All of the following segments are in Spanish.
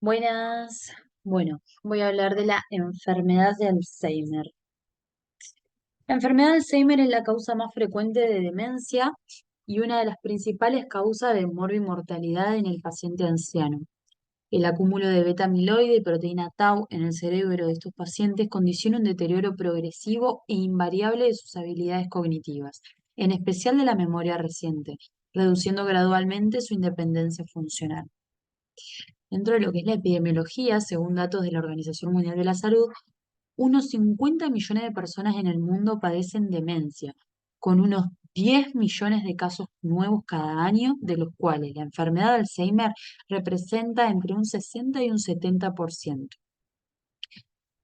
Buenas. Bueno, voy a hablar de la enfermedad de Alzheimer. La enfermedad de Alzheimer es la causa más frecuente de demencia y una de las principales causas de mortalidad en el paciente anciano. El acúmulo de beta amiloide y proteína tau en el cerebro de estos pacientes condiciona un deterioro progresivo e invariable de sus habilidades cognitivas, en especial de la memoria reciente, reduciendo gradualmente su independencia funcional. Dentro de lo que es la epidemiología, según datos de la Organización Mundial de la Salud, unos 50 millones de personas en el mundo padecen demencia, con unos 10 millones de casos nuevos cada año, de los cuales la enfermedad de Alzheimer representa entre un 60 y un 70%.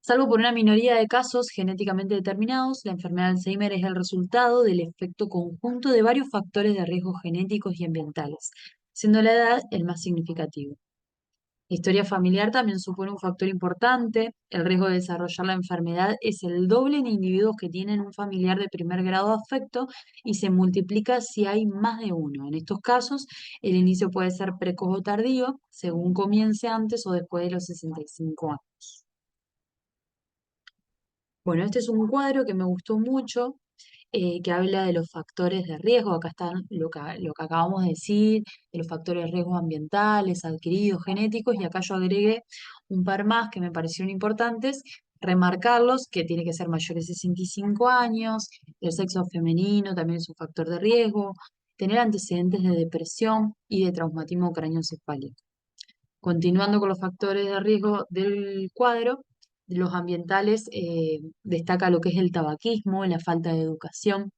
Salvo por una minoría de casos genéticamente determinados, la enfermedad de Alzheimer es el resultado del efecto conjunto de varios factores de riesgo genéticos y ambientales, siendo la edad el más significativo. La historia familiar también supone un factor importante. El riesgo de desarrollar la enfermedad es el doble en individuos que tienen un familiar de primer grado de afecto y se multiplica si hay más de uno. En estos casos, el inicio puede ser precoz o tardío, según comience antes o después de los 65 años. Bueno, este es un cuadro que me gustó mucho, que habla de los factores de riesgo. Acá están lo que acabamos de decir, de los factores de riesgo ambientales, adquiridos, genéticos, y acá yo agregué un par más que me parecieron importantes, remarcarlos, que tiene que ser mayor de 65 años, el sexo femenino también es un factor de riesgo, tener antecedentes de depresión y de traumatismo craneoencefálico. Continuando con los factores de riesgo del cuadro, los ambientales, destaca lo que es el tabaquismo, la falta de educación,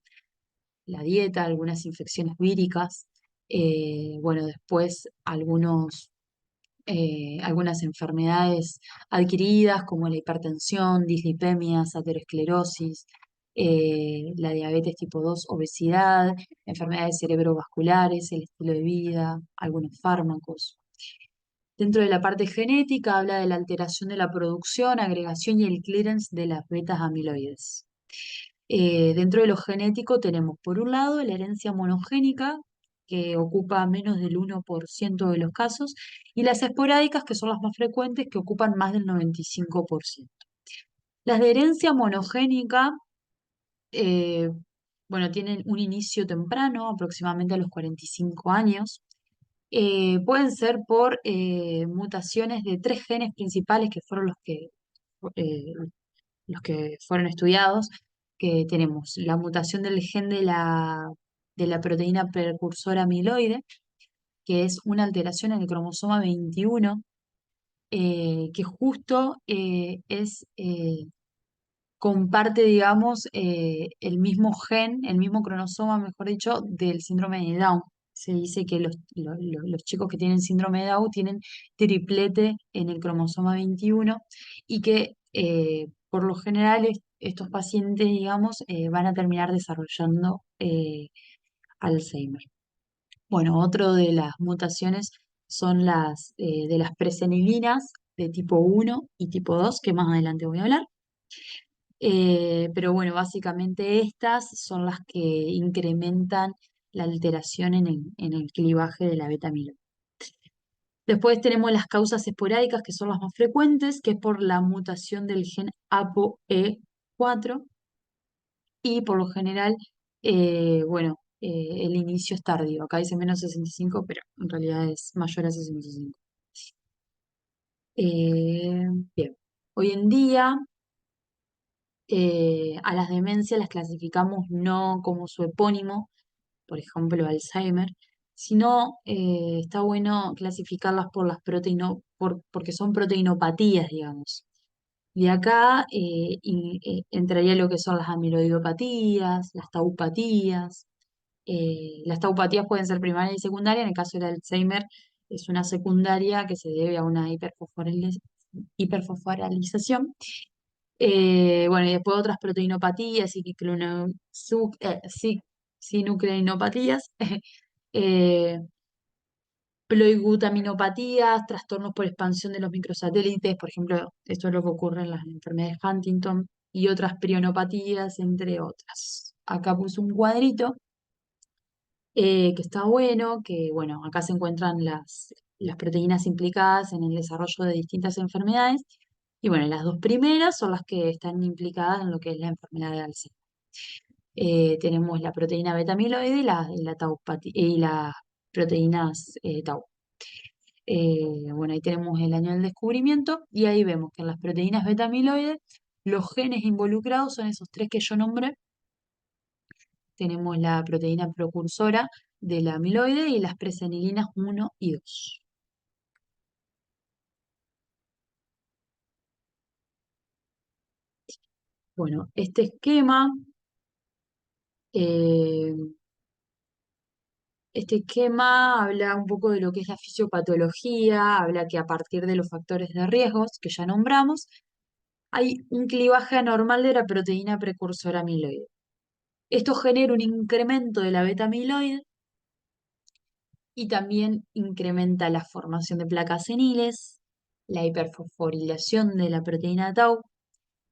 la dieta, algunas infecciones víricas, bueno, después algunas enfermedades adquiridas como la hipertensión, dislipemias, aterosclerosis, la diabetes tipo 2, obesidad, enfermedades cerebrovasculares, el estilo de vida, algunos fármacos. Dentro de la parte genética habla de la alteración de la producción, agregación y el clearance de las betas amiloides. Dentro de lo genético tenemos, por un lado, la herencia monogénica, que ocupa menos del 1% de los casos, y las esporádicas, que son las más frecuentes, que ocupan más del 95%. Las de herencia monogénica, eh, bueno, tienen un inicio temprano, aproximadamente a los 45 años. Pueden ser por mutaciones de tres genes principales que fueron eh, los que fueron estudiados, que tenemos la mutación del gen de la proteína precursora amiloide, que es una alteración en el cromosoma 21, que justo comparte, digamos, el mismo gen, el mismo cromosoma, mejor dicho, del síndrome de Down. Se dice que los chicos que tienen síndrome de Down tienen triplete en el cromosoma 21 y que por lo general estos pacientes, digamos, van a terminar desarrollando Alzheimer. Bueno, otro de las mutaciones son las de las presenilinas de tipo 1 y tipo 2, que más adelante voy a hablar. Pero bueno, básicamente estas son las que incrementan la alteración en el clivaje de la beta-amiloide. Después tenemos las causas esporádicas, que son las más frecuentes, que es por la mutación del gen ApoE4 y por lo general, bueno, el inicio es tardío. Acá dice menos 65, pero en realidad es mayor a 65. Eh, Bien, hoy en día a las demencias las clasificamos no como su epónimo, por ejemplo, Alzheimer, sino está bueno clasificarlas por porque son proteinopatías, digamos. Y acá entraría lo que son las amiloidopatías, las taupatías. Las taupatías pueden ser primarias y secundarias. En el caso del Alzheimer es una secundaria que se debe a una hiperfosforilización. Bueno, y después otras proteinopatías y sinucleinopatías, eh, ploibutaminopatías, trastornos por expansión de los microsatélites, por ejemplo, esto es lo que ocurre en las enfermedades de Huntington, y otras prionopatías, entre otras. Acá puse un cuadrito que está bueno, que bueno, acá se encuentran las proteínas implicadas en el desarrollo de distintas enfermedades. Y bueno, las dos primeras son las que están implicadas en lo que es la enfermedad de Alzheimer. Tenemos la proteína beta amiloide y la y las proteínas tau. Bueno, ahí tenemos el año del descubrimiento y ahí vemos que en las proteínas beta amiloide los genes involucrados son esos tres que yo nombré. Tenemos la proteína precursora de la amiloide y las presenilinas 1 y 2. Bueno, eh, este esquema habla un poco de lo que es la fisiopatología, habla que a partir de los factores de riesgos que ya nombramos, hay un clivaje anormal de la proteína precursora amiloide. Esto genera un incremento de la beta amiloide y también incrementa la formación de placas seniles, la hiperfosforilación de la proteína tau,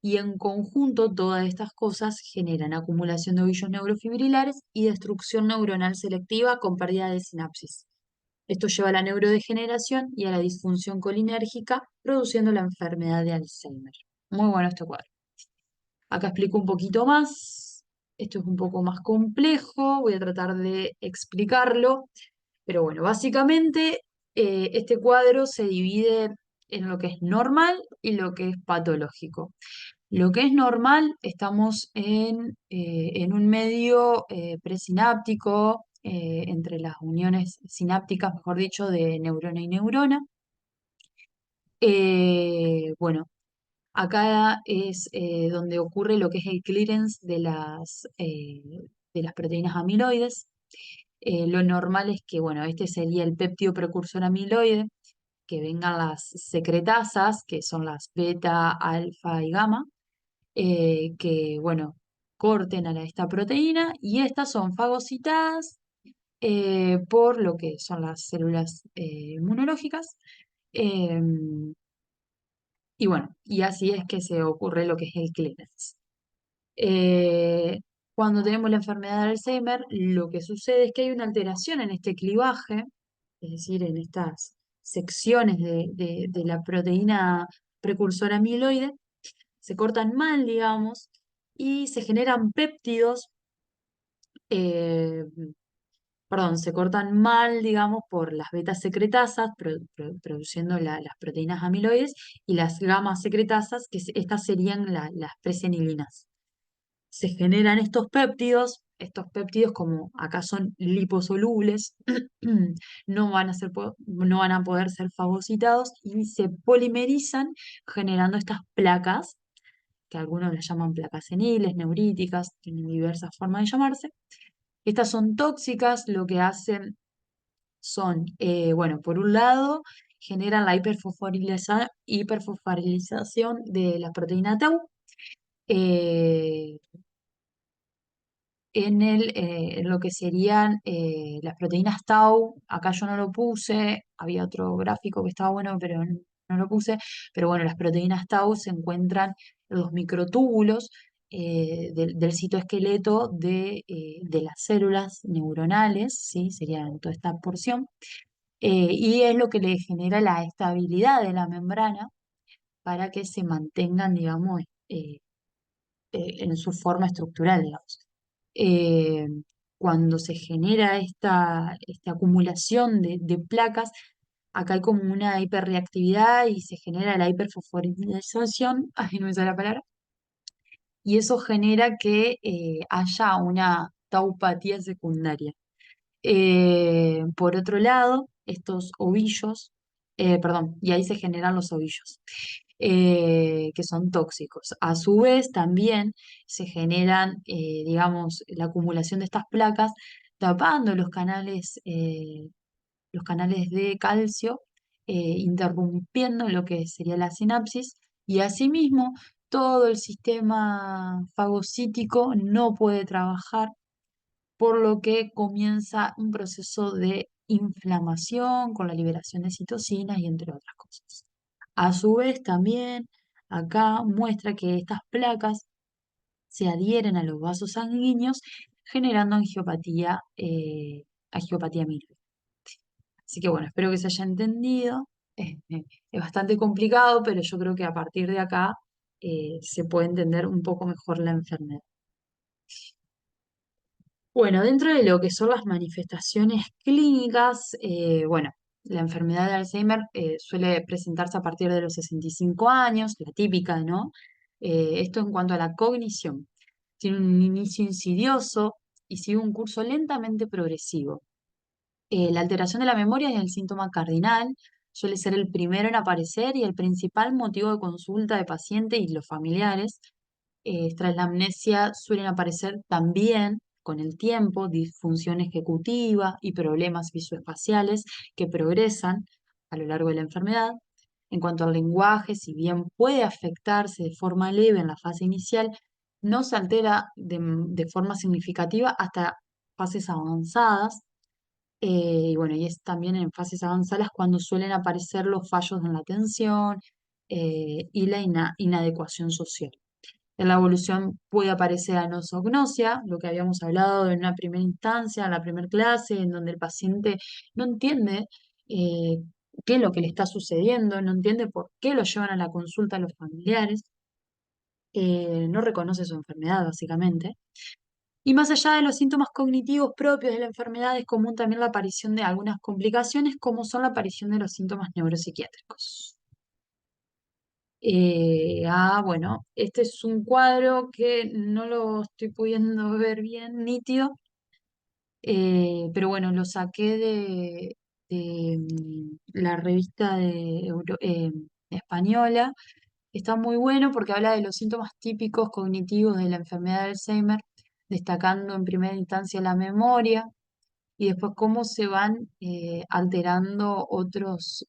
y en conjunto todas estas cosas generan acumulación de ovillos neurofibrilares y destrucción neuronal selectiva con pérdida de sinapsis. Esto lleva a la neurodegeneración y a la disfunción colinérgica, produciendo la enfermedad de Alzheimer. Muy bueno este cuadro. Acá explico un poquito más. Esto es un poco más complejo, voy a tratar de explicarlo. Pero bueno, básicamente este cuadro se divide en lo que es normal y lo que es patológico. Lo que es normal, estamos en un medio presináptico, entre las uniones sinápticas, mejor dicho, de neurona y neurona. Bueno, acá es donde ocurre lo que es el clearance de las proteínas amiloides. Lo normal es que, bueno, este sería el péptido precursor amiloide, que vengan las secretasas, que son las beta, alfa y gamma, que, bueno, corten a esta proteína y estas son fagocitadas por lo que son las células inmunológicas. em, y bueno, y así es que se ocurre lo que es el clearance. Eh, Cuando tenemos la enfermedad de Alzheimer, lo que sucede es que hay una alteración en este clivaje, es decir, en estas secciones de la proteína precursora amiloide, se cortan mal, digamos, y se generan péptidos, eh, perdón, se cortan mal, digamos, por las betas secretasas, produciendo las proteínas amiloides, y las gamas secretasas, estas serían las presenilinas. Se generan estos péptidos como acá son liposolubles, no van a poder ser fagocitados y se polimerizan generando estas placas, que algunos las llaman placas seniles, neuríticas, tienen diversas formas de llamarse. Estas son tóxicas, lo que hacen son, bueno, por un lado, generan la hiperfosforilización de la proteína tau, eh, en lo que serían las proteínas tau. Acá yo no lo puse, había otro gráfico que estaba bueno, pero no lo puse. Pero bueno, las proteínas tau se encuentran en los microtúbulos del citoesqueleto de las células neuronales, ¿sí? Sería en toda esta porción. Y es lo que le genera la estabilidad de la membrana para que se mantengan, digamos, en su forma estructural, digamos. Eh, Cuando se genera esta acumulación de placas, acá hay como una hiperreactividad y se genera la hiperfosforilación, ay, no me sale la palabra, y eso genera que haya una taupatía secundaria. Por otro lado, estos ovillos, perdón, y ahí se generan los ovillos, que son tóxicos. A su vez, también se generan, digamos, la acumulación de estas placas tapando los canales de calcio, interrumpiendo lo que sería la sinapsis, y asimismo todo el sistema fagocítico no puede trabajar, por lo que comienza un proceso de inflamación con la liberación de citocinas y entre otras cosas. A su vez, también acá muestra que estas placas se adhieren a los vasos sanguíneos, generando angiopatía, angiopatía mioide. Así que bueno, espero que se haya entendido. Es bastante complicado, pero yo creo que a partir de acá se puede entender un poco mejor la enfermedad. Bueno, dentro de lo que son las manifestaciones clínicas, bueno, la enfermedad de Alzheimer suele presentarse a partir de los 65 años, la típica, ¿no? Esto en cuanto a la cognición. Tiene un inicio insidioso y sigue un curso lentamente progresivo. La alteración de la memoria es el síntoma cardinal, suele ser el primero en aparecer y el principal motivo de consulta de paciente y los familiares. Tras la amnesia suelen aparecer también con el tiempo disfunción ejecutiva y problemas visoespaciales que progresan a lo largo de la enfermedad. En cuanto al lenguaje, si bien puede afectarse de forma leve en la fase inicial, no se altera de forma significativa hasta fases avanzadas. Y bueno, y es también en fases avanzadas cuando suelen aparecer los fallos en la atención y la inadecuación social. En la evolución puede aparecer anosognosia, lo que habíamos hablado en una primera instancia, en la primera clase, en donde el paciente no entiende eh, qué es lo que le está sucediendo, no entiende por qué lo llevan a la consulta a los familiares, no reconoce su enfermedad, básicamente. Y más allá de los síntomas cognitivos propios de la enfermedad, es común también la aparición de algunas complicaciones, como son la aparición de los síntomas neuropsiquiátricos. Bueno, este es un cuadro que no lo estoy pudiendo ver bien nítido, pero bueno, lo saqué de la revista española. Está muy bueno porque habla de los síntomas típicos cognitivos de la enfermedad de Alzheimer, destacando en primera instancia la memoria y después cómo se van alterando otros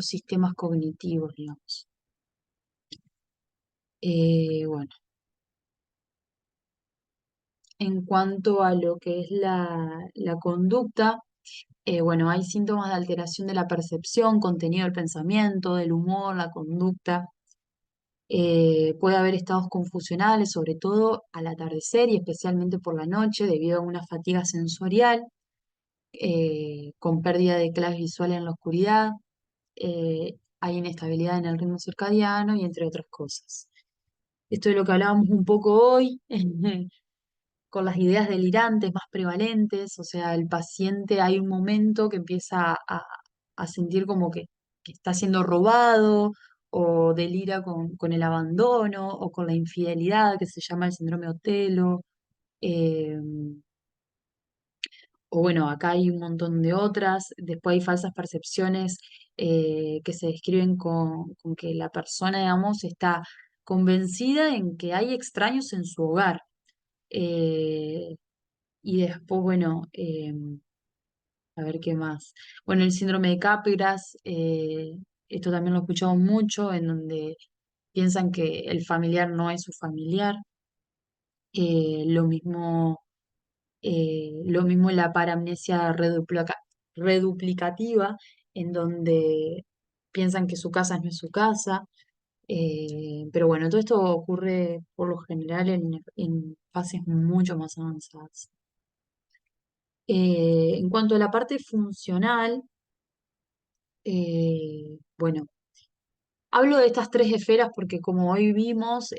sistemas cognitivos, digamos. Bueno, en cuanto a lo que es la conducta, bueno, hay síntomas de alteración de la percepción, contenido del pensamiento, del humor, la conducta. Puede haber estados confusionales, sobre todo al atardecer y especialmente por la noche, debido a una fatiga sensorial, con pérdida de claves visuales en la oscuridad. Hay inestabilidad en el ritmo circadiano y entre otras cosas. Esto es lo que hablábamos un poco hoy, con las ideas delirantes más prevalentes, o sea, el paciente hay un momento que empieza a sentir como que está siendo robado o delira con el abandono o con la infidelidad, que se llama el síndrome Otelo. eh, o bueno, acá hay un montón de otras. Después hay falsas percepciones que se describen con que la persona, digamos, está convencida en que hay extraños en su hogar. Eh, y después, bueno, a ver qué más. Bueno, el síndrome de Capgras, esto también lo he escuchado mucho, en donde piensan que el familiar no es su familiar. Lo mismo, lo mismo la paramnesia reduplicativa, en donde piensan que su casa no es su casa. Pero bueno, todo esto ocurre por lo general en fases mucho más avanzadas. En cuanto a la parte funcional, bueno, hablo de estas tres esferas porque como hoy vimos,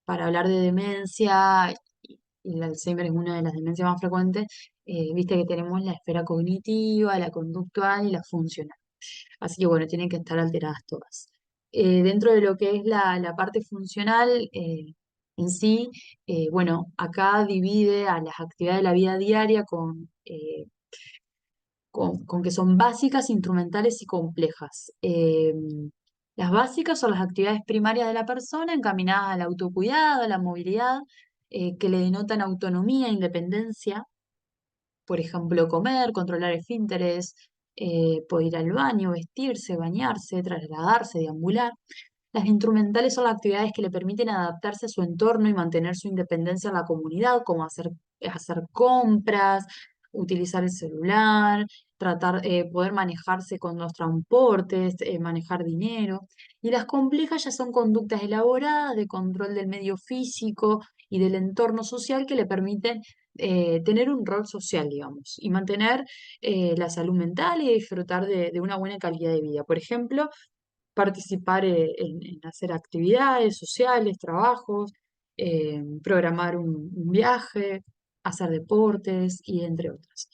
para hablar de demencia, y el Alzheimer es una de las demencias más frecuentes, viste que tenemos la esfera cognitiva, la conductual y la funcional. Así que bueno, tienen que estar alteradas todas. Dentro de lo que es la parte funcional en sí, bueno, acá divide a las actividades de la vida diaria con que son básicas, instrumentales y complejas. Las básicas son las actividades primarias de la persona encaminadas al autocuidado, a la movilidad, que le denotan autonomía, independencia, por ejemplo, comer, controlar esfínteres, poder ir al baño, vestirse, bañarse, trasladarse, deambular. Las instrumentales son las actividades que le permiten adaptarse a su entorno y mantener su independencia en la comunidad, como hacer compras, utilizar el celular, poder manejarse con los transportes, manejar dinero. Y las complejas ya son conductas elaboradas de control del medio físico y del entorno social que le permiten tener un rol social, digamos, y mantener la salud mental y disfrutar de una buena calidad de vida. Por ejemplo, participar en hacer actividades sociales, trabajos, programar un viaje, hacer deportes y entre otras.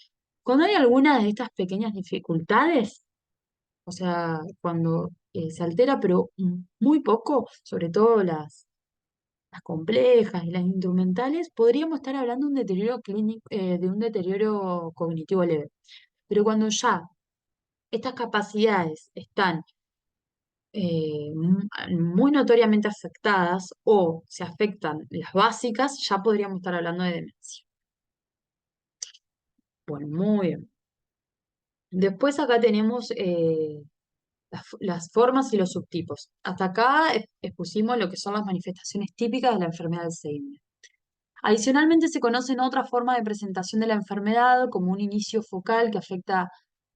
Cuando hay alguna de estas pequeñas dificultades, o sea, cuando se altera, pero muy poco, sobre todo las complejas y las instrumentales, podríamos estar hablando de un deterioro clínico, de un deterioro cognitivo leve. Pero cuando ya estas capacidades están muy notoriamente afectadas o se afectan las básicas, ya podríamos estar hablando de demencia. Bueno, muy bien. Después acá tenemos las formas y los subtipos. Hasta acá expusimos lo que son las manifestaciones típicas de la enfermedad de Alzheimer. Adicionalmente, se conocen otras formas de presentación de la enfermedad, como un inicio focal que afecta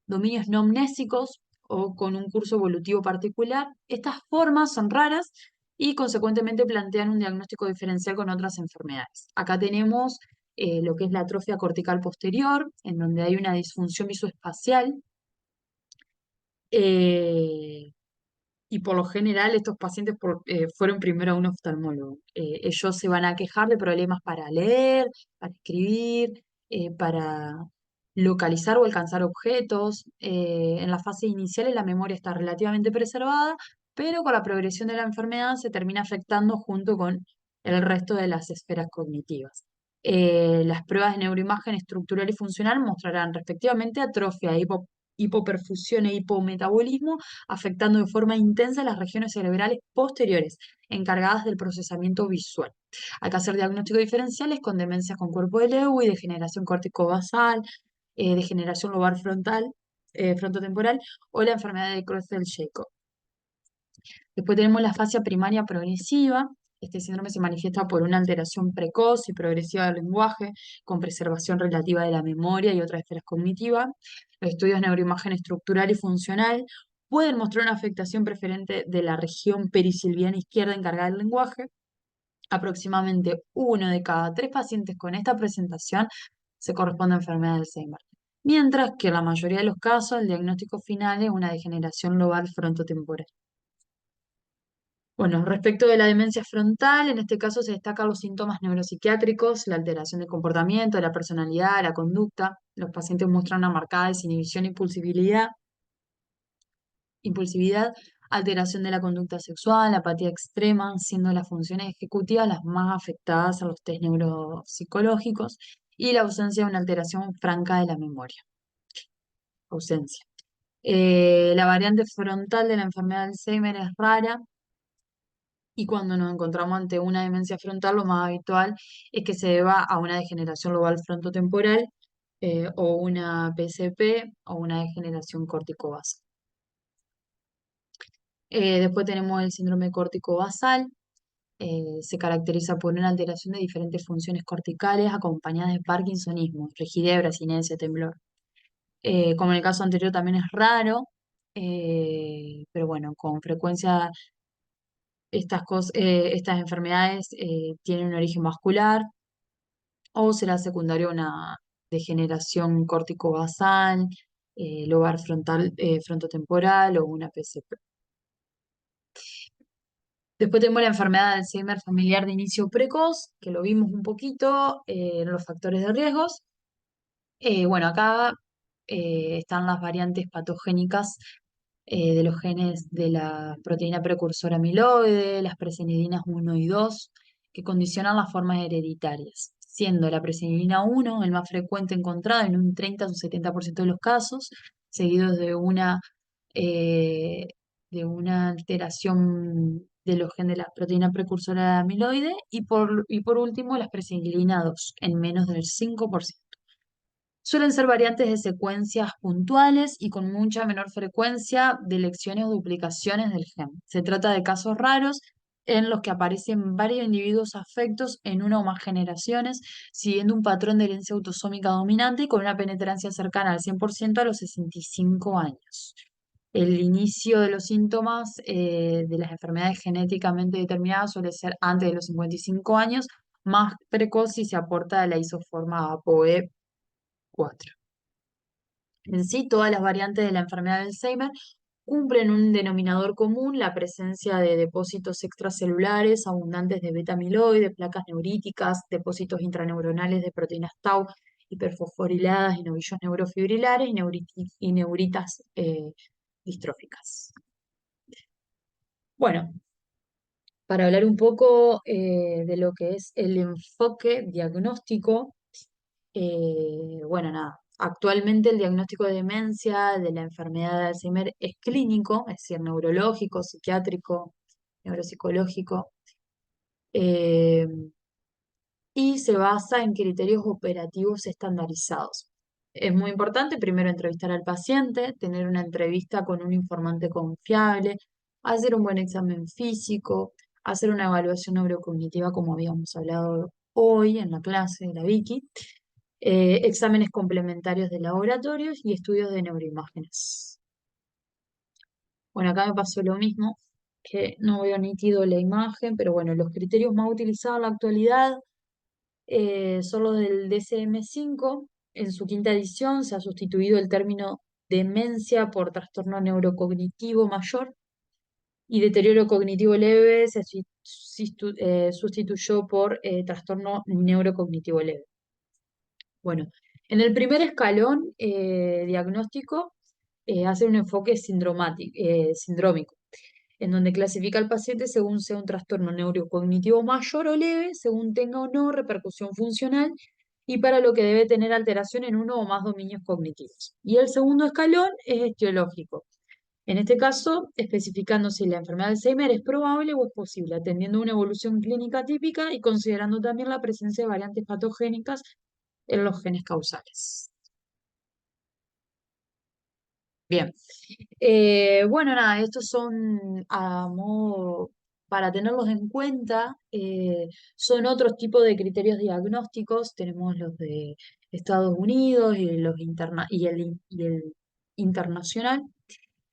dominios no amnésicos o con un curso evolutivo particular. Estas formas son raras y consecuentemente plantean un diagnóstico diferencial con otras enfermedades. Acá tenemos lo que es la atrofia cortical posterior, en donde hay una disfunción visoespacial. eh, y por lo general estos pacientes fueron primero a un oftalmólogo. Ellos se van a quejar de problemas para leer, para escribir, para localizar o alcanzar objetos. En las fases iniciales la memoria está relativamente preservada, pero con la progresión de la enfermedad se termina afectando junto con el resto de las esferas cognitivas. Las pruebas de neuroimagen estructural y funcional mostrarán respectivamente atrofia, hipoperfusión e hipometabolismo, afectando de forma intensa las regiones cerebrales posteriores, encargadas del procesamiento visual. Hay que hacer diagnósticos diferenciales con demencias con cuerpo de Lewy, degeneración córtico-basal, degeneración lobar frontal, frontotemporal o la enfermedad de Creutzfeldt-Jakob. Después tenemos la fascia primaria progresiva. Este síndrome se manifiesta por una alteración precoz y progresiva del lenguaje, con preservación relativa de la memoria y otras esferas cognitivas. Los estudios de neuroimagen estructural y funcional pueden mostrar una afectación preferente de la región perisilviana izquierda encargada del lenguaje. Aproximadamente uno de cada tres pacientes con esta presentación se corresponde a enfermedad de Alzheimer. Mientras que en la mayoría de los casos el diagnóstico final es una degeneración lobar frontotemporal. Bueno, respecto de la demencia frontal, en este caso se destacan los síntomas neuropsiquiátricos, la alteración del comportamiento, de la personalidad, la conducta. Los pacientes muestran una marcada desinhibición e impulsividad, alteración de la conducta sexual, apatía extrema, siendo las funciones ejecutivas las más afectadas a los test neuropsicológicos y la ausencia de una alteración franca de la memoria. Ausencia. La variante frontal de la enfermedad de Alzheimer es rara, y cuando nos encontramos ante una demencia frontal, lo más habitual es que se deba a una degeneración lobar frontotemporal, o una PSP o una degeneración córtico-basal. Después tenemos el síndrome córtico-basal. Se caracteriza por una alteración de diferentes funciones corticales acompañadas de parkinsonismo, rigidez, brasilencia, temblor. Como en el caso anterior también es raro, pero bueno, con frecuencia estas enfermedades tienen un origen vascular o será secundario a una degeneración córtico-basal, lobar frontal, frontotemporal o una PCP. Después tenemos la enfermedad de Alzheimer familiar de inicio precoz, que lo vimos un poquito en los factores de riesgos. Bueno, acá están las variantes patogénicas de los genes de la proteína precursora amiloide, las presenilinas 1 y 2, que condicionan las formas hereditarias, siendo la presenilina 1 el más frecuente encontrado en un 30 o 70% de los casos, seguidos eh, de una alteración de los genes de la proteína precursora de amiloide, y por último las presenilina 2 en menos del 5%. Suelen ser variantes de secuencias puntuales y con mucha menor frecuencia de lecciones o duplicaciones del gen. Se trata de casos raros en los que aparecen varios individuos afectos en una o más generaciones, siguiendo un patrón de herencia autosómica dominante y con una penetrancia cercana al 100% a los 65 años. El inicio de los síntomas de las enfermedades genéticamente determinadas suele ser antes de los 55 años más precoz si se aporta la isoforma ApoE4. En sí, todas las variantes de la enfermedad de Alzheimer cumplen un denominador común, la presencia de depósitos extracelulares abundantes de beta-amiloide, placas neuríticas, depósitos intraneuronales de proteínas tau hiperfosforiladas y novillos neurofibrilares y neuritas distróficas. Bueno, para hablar un poco de lo que es el enfoque diagnóstico, bueno, nada, actualmente el diagnóstico de demencia de la enfermedad de Alzheimer es clínico, es decir, neurológico, psiquiátrico, neuropsicológico, eh, y se basa en criterios operativos estandarizados. Es muy importante primero entrevistar al paciente, tener una entrevista con un informante confiable, hacer un buen examen físico, hacer una evaluación neurocognitiva como habíamos hablado hoy en la clase de la Vicky, exámenes complementarios de laboratorios y estudios de neuroimágenes. Bueno, acá me pasó lo mismo, que no veo nítido la imagen, pero bueno, los criterios más utilizados en la actualidad son los del DSM-5. En su quinta edición se ha sustituido el término demencia por trastorno neurocognitivo mayor y deterioro cognitivo leve se sustituyó por trastorno neurocognitivo leve. Bueno, en el primer escalón diagnóstico hace un enfoque sindrómico, en donde clasifica al paciente según sea un trastorno neurocognitivo mayor o leve, según tenga o no repercusión funcional y para lo que debe tener alteración en uno o más dominios cognitivos. Y el segundo escalón es etiológico. En este caso, especificando si la enfermedad de Alzheimer es probable o es posible, atendiendo una evolución clínica típica y considerando también la presencia de variantes patogénicas en los genes causales. Bien. Bueno, nada, estos son a modo para tenerlos en cuenta. Son otros tipos de criterios diagnósticos. Tenemos los de Estados Unidos y, y el internacional.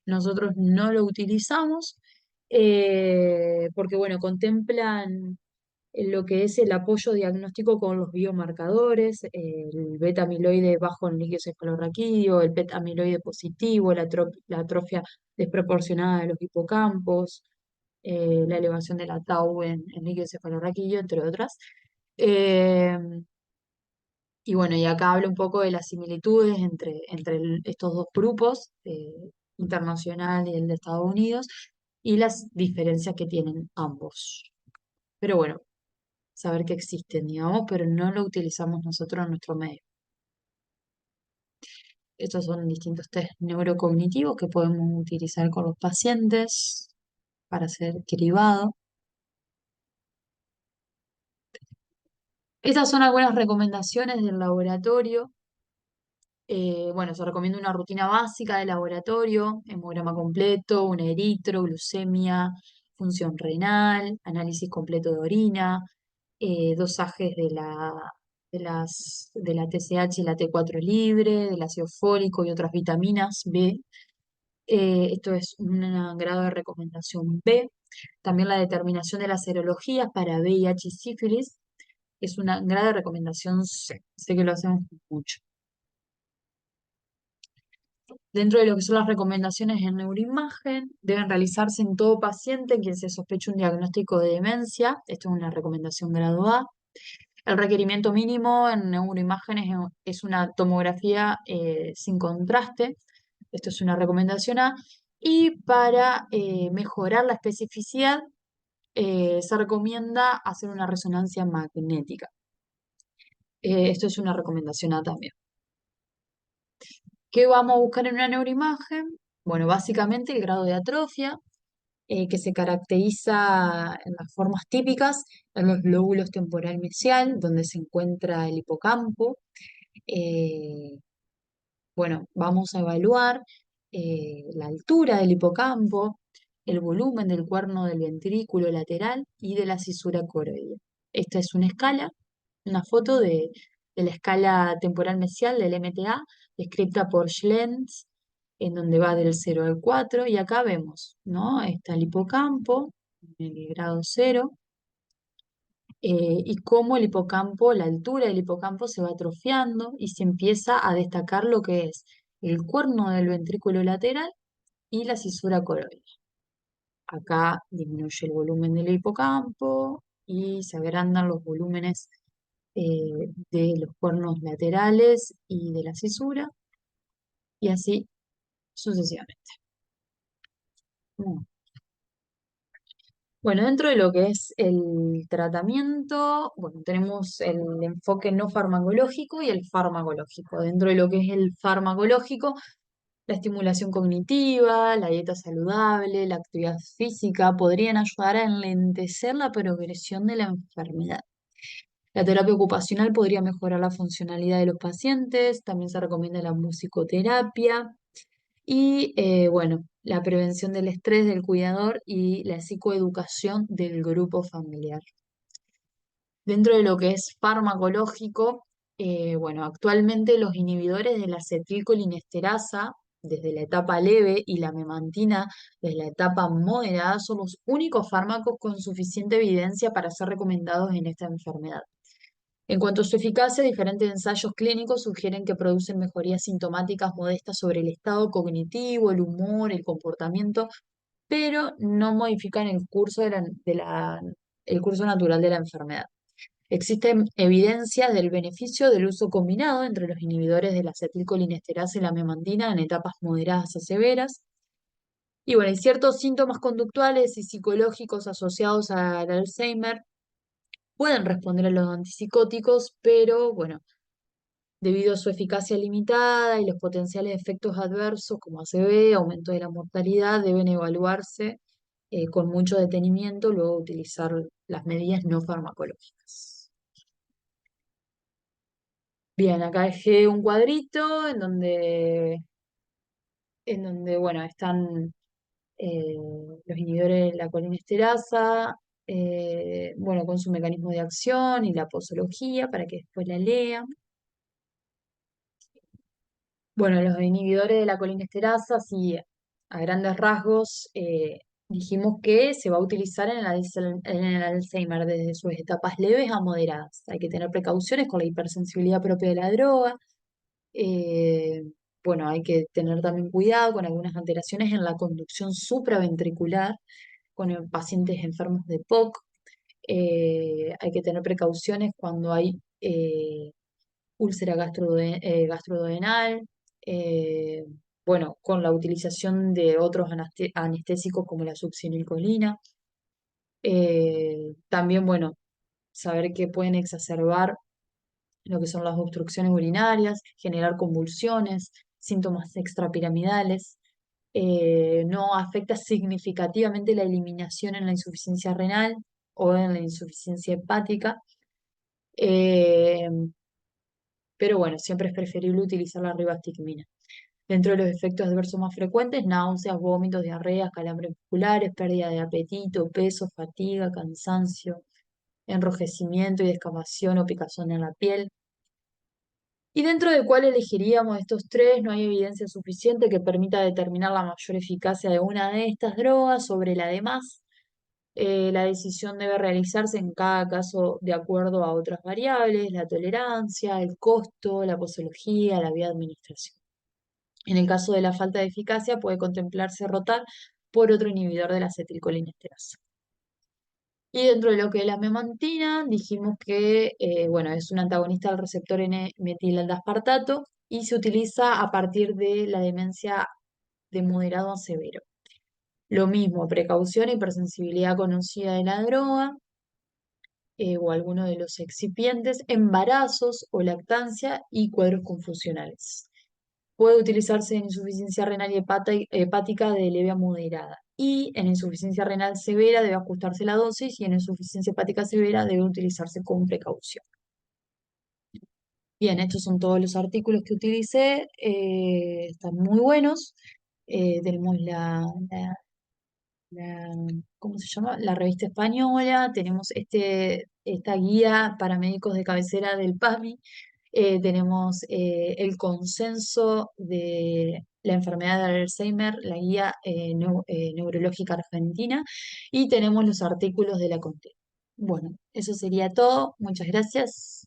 Nosotros no lo utilizamos porque, bueno, contemplan lo que es el apoyo diagnóstico con los biomarcadores, el beta amiloide bajo en líquido cefalorraquídeo, el beta amiloide positivo, la atrofia desproporcionada de los hipocampos, la elevación de la tau en líquido cefalorraquídeo, entre otras. Eh, y bueno, y acá hablo un poco de las similitudes entre estos dos grupos, internacional y el de Estados Unidos, y las diferencias que tienen ambos. Pero bueno, saber que existen, digamos, pero no lo utilizamos nosotros en nuestro medio. Estos son distintos test neurocognitivos que podemos utilizar con los pacientes para ser cribado. Estas son algunas recomendaciones del laboratorio. Bueno, se recomienda una rutina básica de laboratorio, hemograma completo, un eritro, glucemia, función renal, análisis completo de orina, dosajes de la TSH y la T4 libre, del ácido fólico y otras vitaminas B. Esto es un grado de recomendación B. También la determinación de las serologías para VIH y sífilis es una grado de recomendación C. Sé que lo hacemos mucho. Dentro de lo que son las recomendaciones en neuroimagen, deben realizarse en todo paciente en quien se sospeche un diagnóstico de demencia. Esto es una recomendación grado A. El requerimiento mínimo en neuroimágenes es una tomografía sin contraste. Esto es una recomendación A. Y para mejorar la especificidad, se recomienda hacer una resonancia magnética. Esto es una recomendación A también. ¿Qué vamos a buscar en una neuroimagen? Bueno, básicamente el grado de atrofia, que se caracteriza en las formas típicas, en los lóbulos temporal mesial, donde se encuentra el hipocampo. Eh, bueno, vamos a evaluar la altura del hipocampo, el volumen del cuerno del ventrículo lateral y de la cisura coroidea. Esta es una escala, una foto de la escala temporal mesial del MTA, descrita por Schlenz, en donde va del 0 al 4, y acá vemos, ¿no? Está el hipocampo, en el grado 0, y cómo el hipocampo, la altura del hipocampo se va atrofiando y se empieza a destacar lo que es el cuerno del ventrículo lateral y la cisura coroidal. Acá disminuye el volumen del hipocampo y se agrandan los volúmenes de los cuernos laterales y de la cisura, y así sucesivamente. Mm. Bueno, dentro de lo que es el tratamiento, bueno, tenemos el enfoque no farmacológico y el farmacológico. Dentro de lo que es el farmacológico, la estimulación cognitiva, la dieta saludable, la actividad física podrían ayudar a enlentecer la progresión de la enfermedad. La terapia ocupacional podría mejorar la funcionalidad de los pacientes, también se recomienda la musicoterapia y, bueno, la prevención del estrés del cuidador y la psicoeducación del grupo familiar. Dentro de lo que es farmacológico, bueno, actualmente los inhibidores de la acetilcolinesterasa desde la etapa leve y la memantina desde la etapa moderada son los únicos fármacos con suficiente evidencia para ser recomendados en esta enfermedad. En cuanto a su eficacia, diferentes ensayos clínicos sugieren que producen mejorías sintomáticas modestas sobre el estado cognitivo, el humor, el comportamiento, pero no modifican el curso el curso natural de la enfermedad. Existen evidencias del beneficio del uso combinado entre los inhibidores de la acetilcolinesterasa y la memantina en etapas moderadas a severas. Y bueno, hay ciertos síntomas conductuales y psicológicos asociados al Alzheimer pueden responder a los antipsicóticos, pero bueno, debido a su eficacia limitada y los potenciales efectos adversos como ACV, aumento de la mortalidad, deben evaluarse con mucho detenimiento luego de utilizar las medidas no farmacológicas. Bien, acá dejé un cuadrito en donde bueno, están eh, los inhibidores de la colinesterasa, bueno, con su mecanismo de acción y la posología para que después la lean. Bueno, los inhibidores de la colinesterasa, sí, a grandes rasgos, dijimos que se va a utilizar en el Alzheimer desde sus etapas leves a moderadas. Hay que tener precauciones con la hipersensibilidad propia de la droga. eh, bueno, hay que tener también cuidado con algunas alteraciones en la conducción supraventricular con pacientes enfermos de POC. Hay que tener precauciones cuando hay úlcera gastroduodenal, eh, bueno, con la utilización de otros anestésicos como la succinilcolina. También, bueno, saber que pueden exacerbar lo que son las obstrucciones urinarias, generar convulsiones, síntomas extrapiramidales. No afecta significativamente la eliminación en la insuficiencia renal o en la insuficiencia hepática. Eh, pero bueno, siempre es preferible utilizar la ribastigmina. Dentro de los efectos adversos más frecuentes, náuseas, vómitos, diarreas, calambres musculares, pérdida de apetito, peso, fatiga, cansancio, enrojecimiento y descamación o picazón en la piel. ¿Y dentro de cuál elegiríamos estos tres? No hay evidencia suficiente que permita determinar la mayor eficacia de una de estas drogas sobre la demás. La decisión debe realizarse en cada caso de acuerdo a otras variables, la tolerancia, el costo, la posología, la vía de administración. En el caso de la falta de eficacia, puede contemplarse rotar por otro inhibidor de la acetilcolinesterasa. Y dentro de lo que es la memantina, dijimos que bueno, es un antagonista del receptor N-metilaldaspartato y se utiliza a partir de la demencia de moderado a severo. Lo mismo, precaución y hipersensibilidad conocida de la droga o alguno de los excipientes, embarazos o lactancia y cuadros confusionales. Puede utilizarse en insuficiencia renal y hepática de leve a moderada. Y en insuficiencia renal severa debe ajustarse la dosis y en insuficiencia hepática severa debe utilizarse con precaución. Bien, estos son todos los artículos que utilicé. Están muy buenos. Tenemos la- ¿cómo se llama? La revista española, tenemos esta guía para médicos de cabecera del PAMI, tenemos el consenso de la enfermedad de Alzheimer, la guía neurológica argentina, y tenemos los artículos de la CONTE. Bueno, eso sería todo. Muchas gracias.